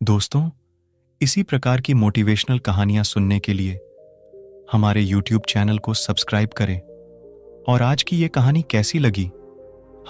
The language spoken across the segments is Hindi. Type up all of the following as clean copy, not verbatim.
दोस्तों, इसी प्रकार की मोटिवेशनल कहानियां सुनने के लिए हमारे YouTube चैनल को सब्सक्राइब करें और आज की ये कहानी कैसी लगी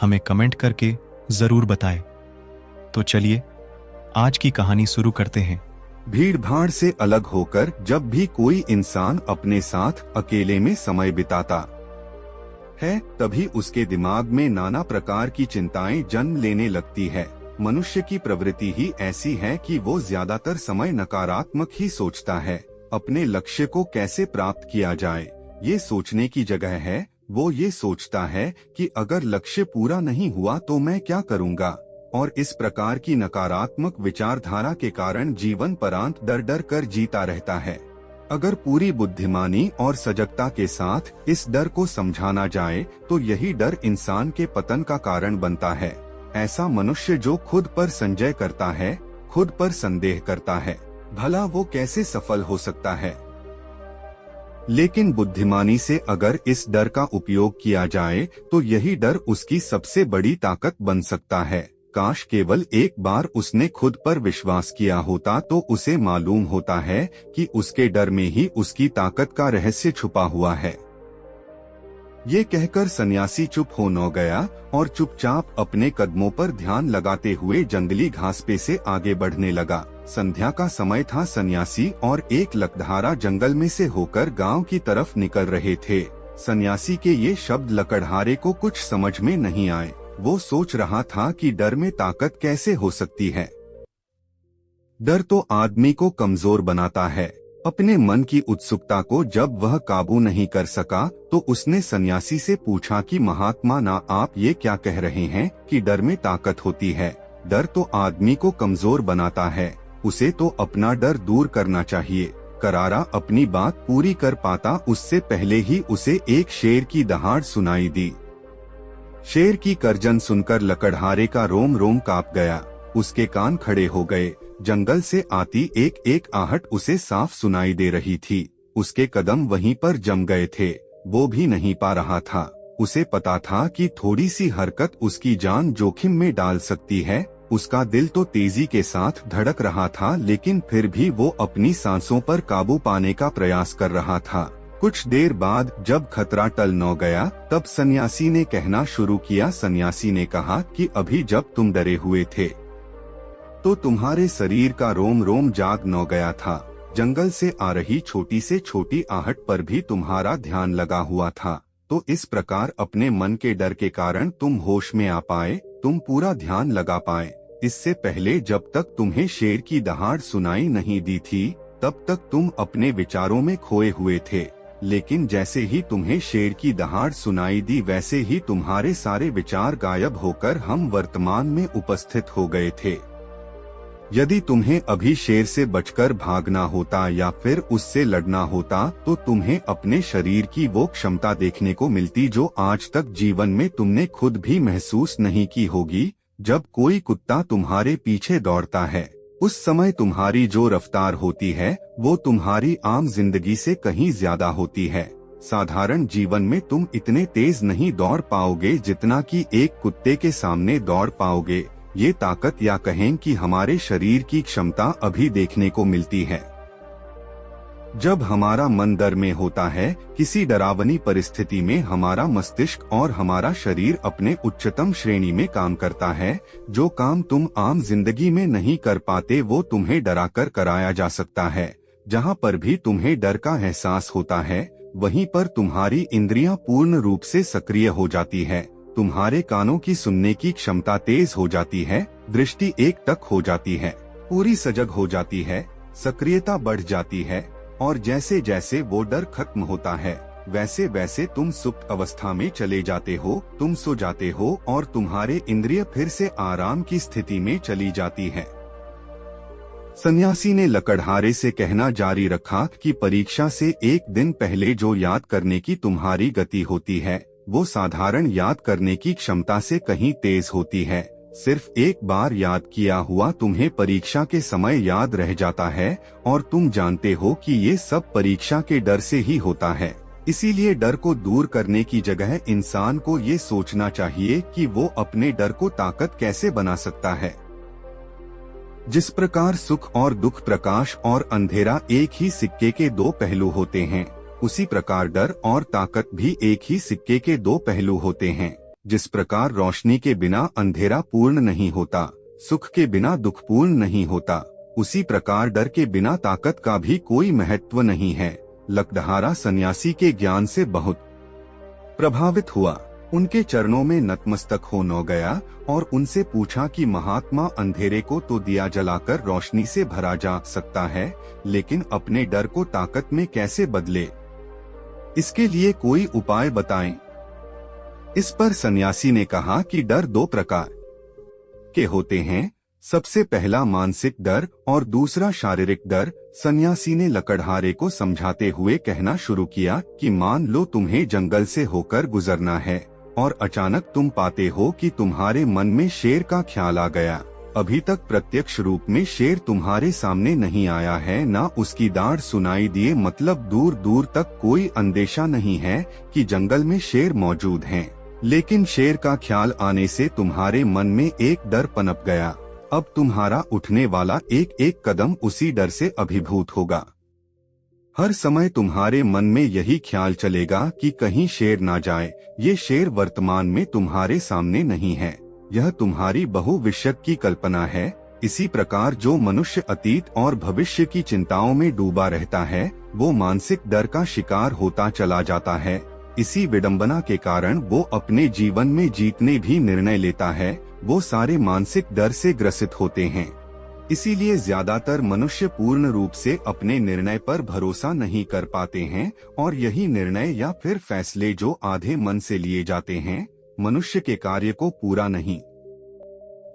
हमें कमेंट करके जरूर बताएं। तो चलिए आज की कहानी शुरू करते हैं। भीड़ भाड़ से अलग होकर जब भी कोई इंसान अपने साथ अकेले में समय बिताता है, तभी उसके दिमाग में नाना प्रकार की चिंताएं जन्म लेने लगती है। मनुष्य की प्रवृत्ति ही ऐसी है कि वो ज्यादातर समय नकारात्मक ही सोचता है। अपने लक्ष्य को कैसे प्राप्त किया जाए, ये सोचने की जगह है वो ये सोचता है कि अगर लक्ष्य पूरा नहीं हुआ तो मैं क्या करूँगा। और इस प्रकार की नकारात्मक विचारधारा के कारण जीवन परांत डर डर कर जीता रहता है। अगर पूरी बुद्धिमानी और सजगता के साथ इस डर को समझाना जाए तो यही डर इंसान के पतन का कारण बनता है। ऐसा मनुष्य जो खुद पर संजय करता है, खुद पर संदेह करता है, भला वो कैसे सफल हो सकता है। लेकिन बुद्धिमानी से अगर इस डर का उपयोग किया जाए तो यही डर उसकी सबसे बड़ी ताकत बन सकता है। काश केवल एक बार उसने खुद पर विश्वास किया होता तो उसे मालूम होता है कि उसके डर में ही उसकी ताकत का रहस्य छुपा हुआ है। ये कहकर सन्यासी चुप हो न गया और चुपचाप अपने कदमों पर ध्यान लगाते हुए जंगली घास पे से आगे बढ़ने लगा। संध्या का समय था। सन्यासी और एक लकड़हारा जंगल में से होकर गांव की तरफ निकल रहे थे। सन्यासी के ये शब्द लकड़हारे को कुछ समझ में नहीं आए। वो सोच रहा था कि डर में ताकत कैसे हो सकती है। डर तो आदमी को कमजोर बनाता है। अपने मन की उत्सुकता को जब वह काबू नहीं कर सका तो उसने सन्यासी से पूछा कि महात्मा ना, आप ये क्या कह रहे हैं कि डर में ताकत होती है। डर तो आदमी को कमजोर बनाता है, उसे तो अपना डर दूर करना चाहिए। करारा अपनी बात पूरी कर पाता उससे पहले ही उसे एक शेर की दहाड़ सुनाई दी। शेर की गर्जन सुनकर लकड़हारे का रोम रोम कांप गया। उसके कान खड़े हो गए। जंगल से आती एक एक आहट उसे साफ सुनाई दे रही थी। उसके कदम वहीं पर जम गए थे। वो भी नहीं पा रहा था। उसे पता था कि थोड़ी सी हरकत उसकी जान जोखिम में डाल सकती है। उसका दिल तो तेजी के साथ धड़क रहा था, लेकिन फिर भी वो अपनी सांसों पर काबू पाने का प्रयास कर रहा था। कुछ देर बाद जब खतरा टल न गया तब सन्यासी ने कहना शुरू किया। सन्यासी ने कहा कि अभी जब तुम डरे हुए थे तो तुम्हारे शरीर का रोम रोम जाग न गया था। जंगल से आ रही छोटी से छोटी आहट पर भी तुम्हारा ध्यान लगा हुआ था। तो इस प्रकार अपने मन के डर के कारण तुम होश में आ पाए, तुम पूरा ध्यान लगा पाए। इससे पहले जब तक तुम्हें शेर की दहाड़ सुनाई नहीं दी थी तब तक तुम अपने विचारों में खोए हुए थे। लेकिन जैसे ही तुम्हें शेर की दहाड़ सुनाई दी वैसे ही तुम्हारे सारे विचार गायब होकर हम वर्तमान में उपस्थित हो गए थे। यदि तुम्हें अभी शेर से बचकर भागना होता या फिर उससे लड़ना होता तो तुम्हें अपने शरीर की वो क्षमता देखने को मिलती जो आज तक जीवन में तुमने खुद भी महसूस नहीं की होगी। जब कोई कुत्ता तुम्हारे पीछे दौड़ता है उस समय तुम्हारी जो रफ्तार होती है वो तुम्हारी आम जिंदगी से कहीं ज्यादा होती है। साधारण जीवन में तुम इतने तेज नहीं दौड़ पाओगे जितना कि एक कुत्ते के सामने दौड़ पाओगे। ये ताकत या कहें कि हमारे शरीर की क्षमता अभी देखने को मिलती है। जब हमारा मन डर में होता है, किसी डरावनी परिस्थिति में हमारा मस्तिष्क और हमारा शरीर अपने उच्चतम श्रेणी में काम करता है। जो काम तुम आम जिंदगी में नहीं कर पाते वो तुम्हें डराकर कराया जा सकता है। जहाँ पर भी तुम्हें डर का एहसास होता है वहीं पर तुम्हारी इंद्रियां पूर्ण रूप से सक्रिय हो जाती है। तुम्हारे कानों की सुनने की क्षमता तेज हो जाती है, दृष्टि एक टक हो जाती है, पूरी सजग हो जाती है, सक्रियता बढ़ जाती है। और जैसे जैसे वो डर खत्म होता है वैसे वैसे तुम सुप्त अवस्था में चले जाते हो, तुम सो जाते हो और तुम्हारे इंद्रिय फिर से आराम की स्थिति में चली जाती है। सन्यासी ने लकड़हारे से कहना जारी रखा कि परीक्षा से एक दिन पहले जो याद करने की तुम्हारी गति होती है वो साधारण याद करने की क्षमता से कहीं तेज होती है। सिर्फ एक बार याद किया हुआ तुम्हें परीक्षा के समय याद रह जाता है और तुम जानते हो कि ये सब परीक्षा के डर से ही होता है। इसीलिए डर को दूर करने की जगह इंसान को ये सोचना चाहिए कि वो अपने डर को ताकत कैसे बना सकता है। जिस प्रकार सुख और दुख, प्रकाश और अंधेरा एक ही सिक्के के दो पहलू होते हैं, उसी प्रकार डर और ताकत भी एक ही सिक्के के दो पहलू होते हैं। जिस प्रकार रोशनी के बिना अंधेरा पूर्ण नहीं होता, सुख के बिना दुख पूर्ण नहीं होता, उसी प्रकार डर के बिना ताकत का भी कोई महत्व नहीं है। लकड़हारा सन्यासी के ज्ञान से बहुत प्रभावित हुआ। उनके चरणों में नतमस्तक हो न गया और उनसे पूछा कि महात्मा, अंधेरे को तो दिया जलाकर रोशनी से भरा जा सकता है, लेकिन अपने डर को ताकत में कैसे बदले? इसके लिए कोई उपाय बताएं। इस पर सन्यासी ने कहा कि डर दो प्रकार के होते हैं, सबसे पहला मानसिक डर और दूसरा शारीरिक डर। सन्यासी ने लकड़हारे को समझाते हुए कहना शुरू किया कि मान लो तुम्हें जंगल से होकर गुजरना है और अचानक तुम पाते हो कि तुम्हारे मन में शेर का ख्याल आ गया। अभी तक प्रत्यक्ष रूप में शेर तुम्हारे सामने नहीं आया है, ना उसकी दाढ़ सुनाई दिए, मतलब दूर दूर तक कोई अंदेशा नहीं है कि जंगल में शेर मौजूद हैं। लेकिन शेर का ख्याल आने से तुम्हारे मन में एक डर पनप गया। अब तुम्हारा उठने वाला एक एक कदम उसी डर से अभिभूत होगा। हर समय तुम्हारे मन में यही ख्याल चलेगा कि कहीं शेर ना जाए। ये शेर वर्तमान में तुम्हारे सामने नहीं है, यह तुम्हारी बहुविष्यक की कल्पना है। इसी प्रकार जो मनुष्य अतीत और भविष्य की चिंताओं में डूबा रहता है, वो मानसिक डर का शिकार होता चला जाता है। इसी विडंबना के कारण वो अपने जीवन में जीतने भी निर्णय लेता है, वो सारे मानसिक डर से ग्रसित होते हैं। इसीलिए ज्यादातर मनुष्य पूर्ण रूप से अपने निर्णय पर भरोसा नहीं कर पाते हैं और यही निर्णय या फिर फैसले जो आधे मन से लिए जाते हैं, मनुष्य के कार्य को पूरा नहीं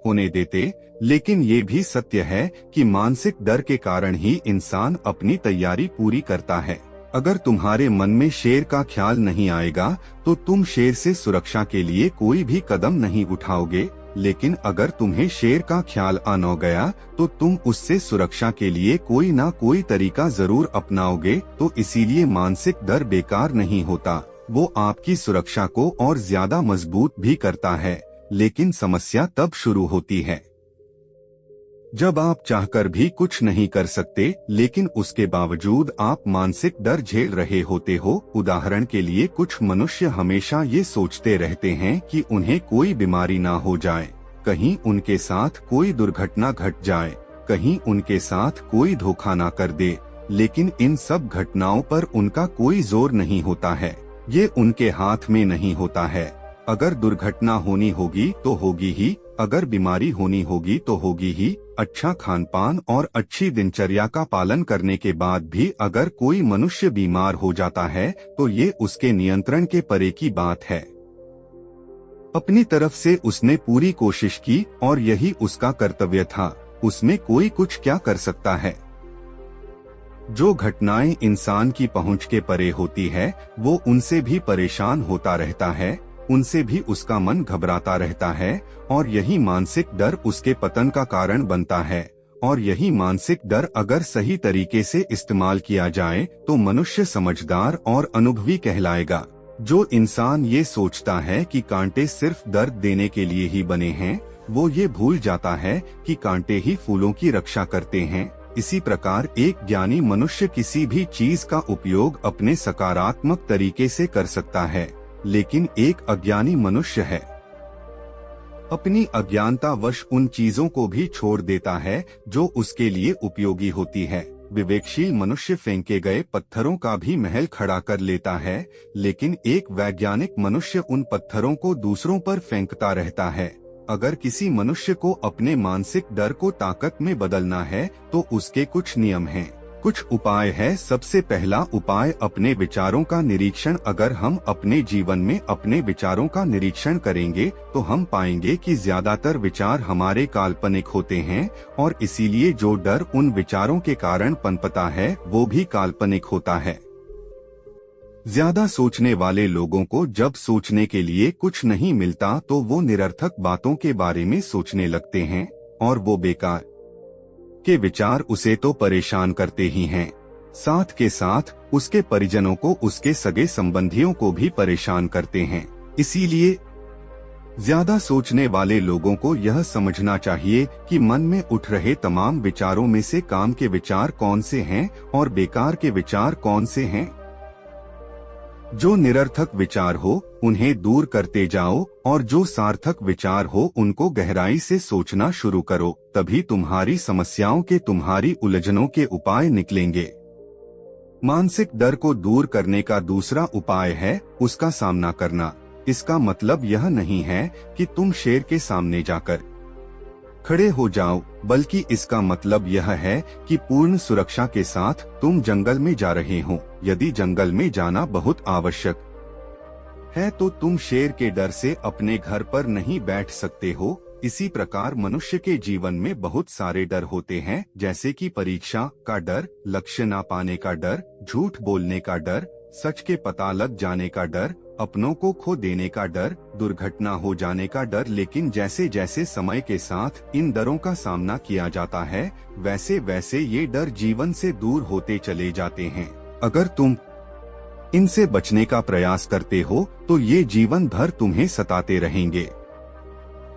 होने देते। लेकिन ये भी सत्य है कि मानसिक डर के कारण ही इंसान अपनी तैयारी पूरी करता है। अगर तुम्हारे मन में शेर का ख्याल नहीं आएगा तो तुम शेर से सुरक्षा के लिए कोई भी कदम नहीं उठाओगे, लेकिन अगर तुम्हें शेर का ख्याल आ न गया तो तुम उससे सुरक्षा के लिए कोई ना कोई तरीका जरूर अपनाओगे। तो इसीलिए मानसिक डर बेकार नहीं होता, वो आपकी सुरक्षा को और ज्यादा मजबूत भी करता है। लेकिन समस्या तब शुरू होती है जब आप चाहकर भी कुछ नहीं कर सकते, लेकिन उसके बावजूद आप मानसिक डर झेल रहे होते हो। उदाहरण के लिए कुछ मनुष्य हमेशा ये सोचते रहते हैं कि उन्हें कोई बीमारी ना हो जाए, कहीं उनके साथ कोई दुर्घटना घट जाए, कहीं उनके साथ कोई धोखा ना कर दे। लेकिन इन सब घटनाओं पर उनका कोई जोर नहीं होता है, ये उनके हाथ में नहीं होता है। अगर दुर्घटना होनी होगी तो होगी ही, अगर बीमारी होनी होगी तो होगी ही। अच्छा खान पान और अच्छी दिनचर्या का पालन करने के बाद भी अगर कोई मनुष्य बीमार हो जाता है तो ये उसके नियंत्रण के परे की बात है। अपनी तरफ से उसने पूरी कोशिश की और यही उसका कर्तव्य था, उसमें कोई कुछ क्या कर सकता है। जो घटनाएं इंसान की पहुंच के परे होती है, वो उनसे भी परेशान होता रहता है, उनसे भी उसका मन घबराता रहता है और यही मानसिक डर उसके पतन का कारण बनता है। और यही मानसिक डर अगर सही तरीके से इस्तेमाल किया जाए तो मनुष्य समझदार और अनुभवी कहलाएगा। जो इंसान ये सोचता है कि कांटे सिर्फ दर्द देने के लिए ही बने हैं, वो ये भूल जाता है कि कांटे ही फूलों की रक्षा करते हैं। इसी प्रकार एक ज्ञानी मनुष्य किसी भी चीज का उपयोग अपने सकारात्मक तरीके से कर सकता है, लेकिन एक अज्ञानी मनुष्य है अपनी अज्ञानतावश उन चीजों को भी छोड़ देता है जो उसके लिए उपयोगी होती है। विवेकशील मनुष्य फेंके गए पत्थरों का भी महल खड़ा कर लेता है, लेकिन एक वैज्ञानिक मनुष्य उन पत्थरों को दूसरों पर फेंकता रहता है। अगर किसी मनुष्य को अपने मानसिक डर को ताकत में बदलना है तो उसके कुछ नियम हैं, कुछ उपाय है। सबसे पहला उपाय अपने विचारों का निरीक्षण। अगर हम अपने जीवन में अपने विचारों का निरीक्षण करेंगे तो हम पाएंगे कि ज्यादातर विचार हमारे काल्पनिक होते हैं और इसीलिए जो डर उन विचारों के कारण पनपता है वो भी काल्पनिक होता है। ज्यादा सोचने वाले लोगों को जब सोचने के लिए कुछ नहीं मिलता तो वो निरर्थक बातों के बारे में सोचने लगते हैं और वो बेकार के विचार उसे तो परेशान करते ही हैं, साथ के साथ उसके परिजनों को, उसके सगे संबंधियों को भी परेशान करते हैं। इसीलिए ज्यादा सोचने वाले लोगों को यह समझना चाहिए कि मन में उठ रहे तमाम विचारों में से काम के विचार कौन से हैं और बेकार के विचार कौन से हैं। जो निरर्थक विचार हो उन्हें दूर करते जाओ और जो सार्थक विचार हो उनको गहराई से सोचना शुरू करो, तभी तुम्हारी समस्याओं के, तुम्हारी उलझनों के उपाय निकलेंगे। मानसिक डर को दूर करने का दूसरा उपाय है उसका सामना करना। इसका मतलब यह नहीं है कि तुम शेर के सामने जाकर खड़े हो जाओ, बल्कि इसका मतलब यह है कि पूर्ण सुरक्षा के साथ तुम जंगल में जा रहे हो। यदि जंगल में जाना बहुत आवश्यक है तो तुम शेर के डर से अपने घर पर नहीं बैठ सकते हो। इसी प्रकार मनुष्य के जीवन में बहुत सारे डर होते हैं, जैसे कि परीक्षा का डर, लक्ष्य ना पाने का डर, झूठ बोलने का डर, सच के पता लग जाने का डर, अपनों को खो देने का डर, दुर्घटना हो जाने का डर। लेकिन जैसे जैसे समय के साथ इन डरों का सामना किया जाता है, वैसे वैसे ये डर जीवन से दूर होते चले जाते हैं। अगर तुम इनसे बचने का प्रयास करते हो तो ये जीवन भर तुम्हें सताते रहेंगे।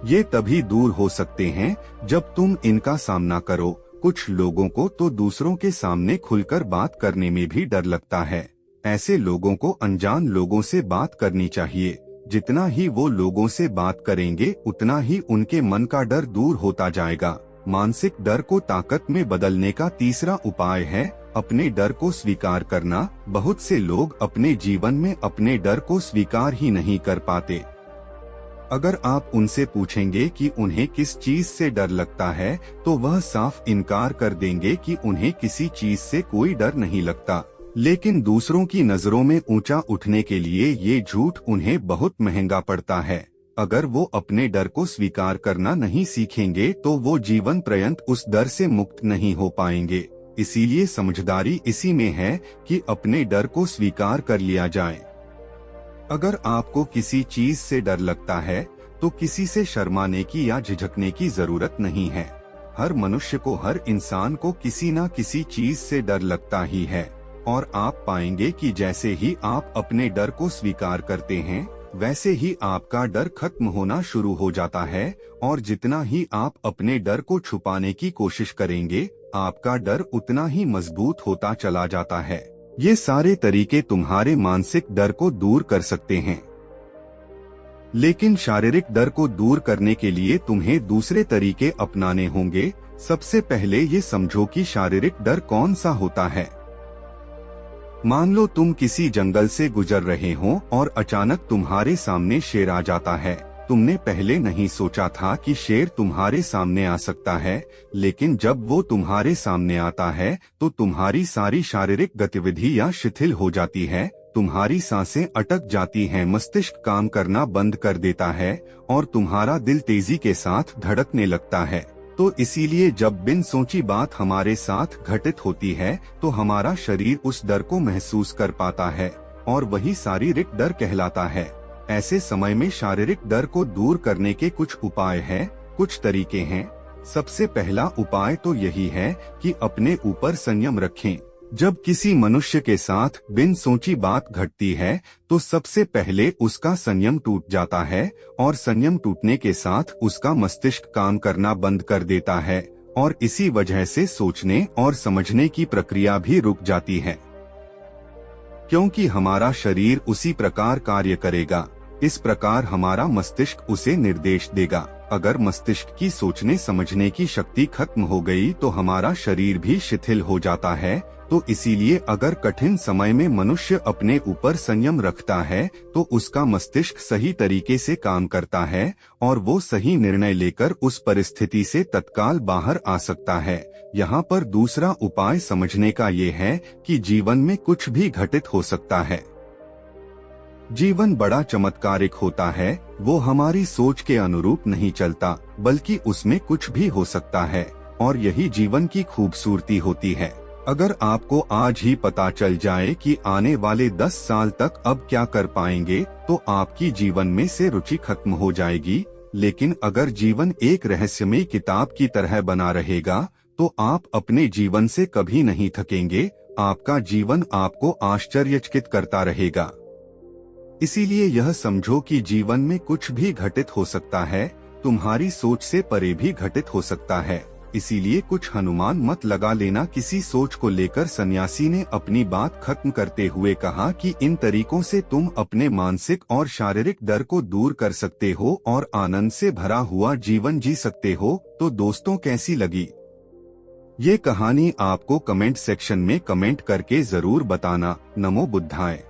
ये तभी दूर हो सकते हैं जब तुम इनका सामना करो। कुछ लोगों को तो दूसरों के सामने खुलकर बात करने में भी डर लगता है। ऐसे लोगों को अनजान लोगों से बात करनी चाहिए। जितना ही वो लोगों से बात करेंगे उतना ही उनके मन का डर दूर होता जाएगा। मानसिक डर को ताकत में बदलने का तीसरा उपाय है अपने डर को स्वीकार करना। बहुत से लोग अपने जीवन में अपने डर को स्वीकार ही नहीं कर पाते। अगर आप उनसे पूछेंगे कि उन्हें किस चीज से डर लगता है तो वह साफ इनकार कर देंगे कि उन्हें किसी चीज से कोई डर नहीं लगता। लेकिन दूसरों की नजरों में ऊंचा उठने के लिए ये झूठ उन्हें बहुत महंगा पड़ता है। अगर वो अपने डर को स्वीकार करना नहीं सीखेंगे तो वो जीवन पर्यंत उस डर से मुक्त नहीं हो पाएंगे। इसीलिए समझदारी इसी में है कि अपने डर को स्वीकार कर लिया जाए। अगर आपको किसी चीज से डर लगता है तो किसी से शर्माने की या झिझकने की जरूरत नहीं है। हर मनुष्य को, हर इंसान को किसी न किसी चीज से डर लगता ही है। और आप पाएंगे कि जैसे ही आप अपने डर को स्वीकार करते हैं वैसे ही आपका डर खत्म होना शुरू हो जाता है। और जितना ही आप अपने डर को छुपाने की कोशिश करेंगे आपका डर उतना ही मजबूत होता चला जाता है। ये सारे तरीके तुम्हारे मानसिक डर को दूर कर सकते हैं। लेकिन शारीरिक डर को दूर करने के लिए तुम्हें दूसरे तरीके अपनाने होंगे। सबसे पहले ये समझो कि शारीरिक डर कौन सा होता है। मान लो तुम किसी जंगल से गुजर रहे हो और अचानक तुम्हारे सामने शेर आ जाता है। तुमने पहले नहीं सोचा था कि शेर तुम्हारे सामने आ सकता है, लेकिन जब वो तुम्हारे सामने आता है तो तुम्हारी सारी शारीरिक गतिविधियां शिथिल हो जाती है, तुम्हारी सांसें अटक जाती हैं, मस्तिष्क काम करना बंद कर देता है और तुम्हारा दिल तेजी के साथ धड़कने लगता है। तो इसीलिए जब बिन सोची बात हमारे साथ घटित होती है तो हमारा शरीर उस डर को महसूस कर पाता है और वही शारीरिक डर कहलाता है। ऐसे समय में शारीरिक डर को दूर करने के कुछ उपाय हैं, कुछ तरीके हैं। सबसे पहला उपाय तो यही है कि अपने ऊपर संयम रखें। जब किसी मनुष्य के साथ बिन सोची बात घटती है तो सबसे पहले उसका संयम टूट जाता है और संयम टूटने के साथ उसका मस्तिष्क काम करना बंद कर देता है और इसी वजह से सोचने और समझने की प्रक्रिया भी रुक जाती है, क्योंकि हमारा शरीर उसी प्रकार कार्य करेगा। इस प्रकार हमारा मस्तिष्क उसे निर्देश देगा। अगर मस्तिष्क की सोचने समझने की शक्ति खत्म हो गई तो हमारा शरीर भी शिथिल हो जाता है। तो इसीलिए अगर कठिन समय में मनुष्य अपने ऊपर संयम रखता है तो उसका मस्तिष्क सही तरीके से काम करता है और वो सही निर्णय लेकर उस परिस्थिति से तत्काल बाहर आ सकता है। यहाँ पर दूसरा उपाय समझने का ये है कि जीवन में कुछ भी घटित हो सकता है। जीवन बड़ा चमत्कारिक होता है, वो हमारी सोच के अनुरूप नहीं चलता, बल्कि उसमें कुछ भी हो सकता है और यही जीवन की खूबसूरती होती है। अगर आपको आज ही पता चल जाए कि आने वाले 10 साल तक अब क्या कर पाएंगे तो आपकी जीवन में से रुचि खत्म हो जाएगी। लेकिन अगर जीवन एक रहस्यमय किताब की तरह बना रहेगा तो आप अपने जीवन से कभी नहीं थकेंगे। आपका जीवन आपको आश्चर्यचकित करता रहेगा। इसीलिए यह समझो कि जीवन में कुछ भी घटित हो सकता है, तुम्हारी सोच से परे भी घटित हो सकता है। इसीलिए कुछ अनुमान मत लगा लेना। किसी सोच को लेकर सन्यासी ने अपनी बात खत्म करते हुए कहा कि इन तरीकों से तुम अपने मानसिक और शारीरिक डर को दूर कर सकते हो और आनंद से भरा हुआ जीवन जी सकते हो। तो दोस्तों, कैसी लगी ये कहानी आपको कमेंट सेक्शन में कमेंट करके जरूर बताना। नमो बुद्धाय।